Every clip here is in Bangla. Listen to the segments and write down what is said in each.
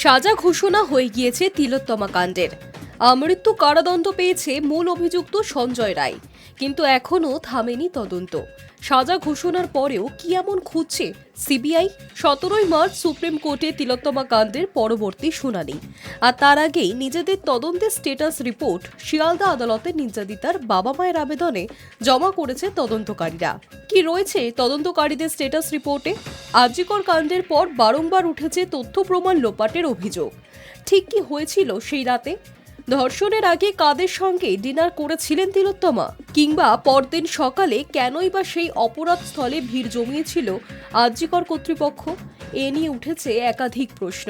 সাজা ঘোষণা হয়ে গিয়েছে তিলোত্তমা কাণ্ডের। আমৃত্যু কারাদণ্ড পেয়েছে মূল অভিযুক্ত সঞ্জয় রায়, কিন্তু এখনও থামেনি তদন্ত। সাজা ঘোষণার পরেও কি এমন খুঁজছে সিবিআই? 17ই মার্চ সুপ্রিম কোর্টে তিলোত্তমা কাণ্ডের পরবর্তী শুনানি, আর তার আগেই নিজেদের তদন্তের স্ট্যাটাস রিপোর্ট শিয়ালদা আদালতে নির্যাতিতার বাবা মায়ের আবেদনে জমা করেছে তদন্তকারীরা। কি রয়েছে তদন্তকারীদের স্ট্যাটাস রিপোর্টে? আর.জি. কর কাণ্ডের পর বারংবার উঠেছে তথ্য প্রমাণ লোপাটের অভিযোগ। ঠিক কি হয়েছিল সেই রাতে? ধর্ষণের আগে কাদের সঙ্গে ডিনার করেছিলেন তিলোত্তমা? কিংবা পরদিন সকালে কেনই বা সেই অপরাধ স্থলে ভিড় জমিয়েছিল আর.জি. কর কর্তৃপক্ষ? এ নিয়ে উঠেছে একাধিক প্রশ্ন।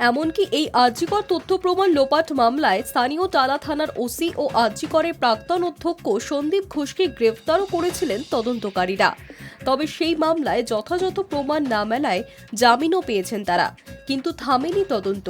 এমনকি এই আর.জি. কর তথ্য প্রমাণ লোপাট মামলায় স্থানীয় টালা থানার ওসি ও আর.জি. করের প্রাক্তন অধ্যক্ষ সন্দীপ ঘোষকে গ্রেফতারও করেছিলেন তদন্তকারীরা। তবে সেই মামলায় যথাযথ প্রমাণ না মেলায় জামিনও পেয়েছেন তারা, কিন্তু থামেনি তদন্ত।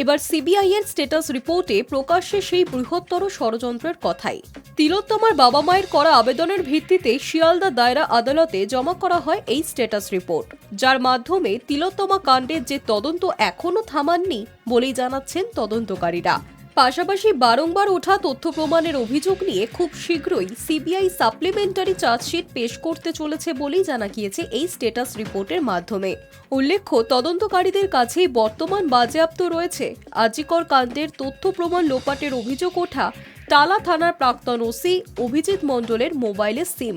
এবার সিবিআই এর স্ট্যাটাস রিপোর্টে প্রকাশ্যে সেই বৃহত্তর ষড়যন্ত্রের কথাই। তিলোত্তমার বাবা মায়ের করা আবেদনের ভিত্তিতে শিয়ালদা দায়রা আদালতে জমা করা হয় এই স্ট্যাটাস রিপোর্ট, যার মাধ্যমে তিলোত্তমা কাণ্ডের যে তদন্ত এখনো থামাননি বলেই জানাচ্ছেন তদন্তকারীরা। পাশাপাশি বারংবার ওঠা তথ্য প্রমাণের অভিযোগ নিয়ে খুব শীঘ্রই সিবিআই সাপ্লিমেন্টারি চার্জশিট পেশ করতে চলেছে বলেই জানা গিয়েছে এই স্ট্যাটাস রিপোর্টের মাধ্যমে। উল্লেখ্য, তদন্তকারীদের কাছেই বর্তমান বাজেয়াপ্ত রয়েছে আর.জি. কর কাণ্ডের তথ্য প্রমাণ লোপাটের অভিযোগ ওঠা টালা থানার প্রাক্তন ওসি অভিজিৎ মণ্ডলের মোবাইলের সিম।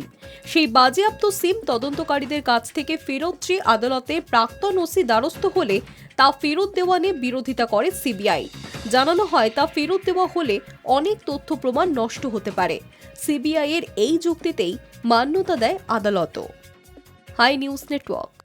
সেই বাজেয়াপ্ত সিম তদন্তকারীদের কাছ থেকে ফেরত চেয়ে আদালতে প্রাক্তন ওসি দ্বারস্থ হলে তা ফেরত দেওয়া নিয়ে বিরোধিতা করে সিবিআই। জানানো হয়, তা ফেরত দেওয়া হলে অনেক তথ্য প্রমাণ নষ্ট হতে পারে। সিবিআই এর এই যুক্তিতেই মান্যতা দেয় আদালতও। High news network.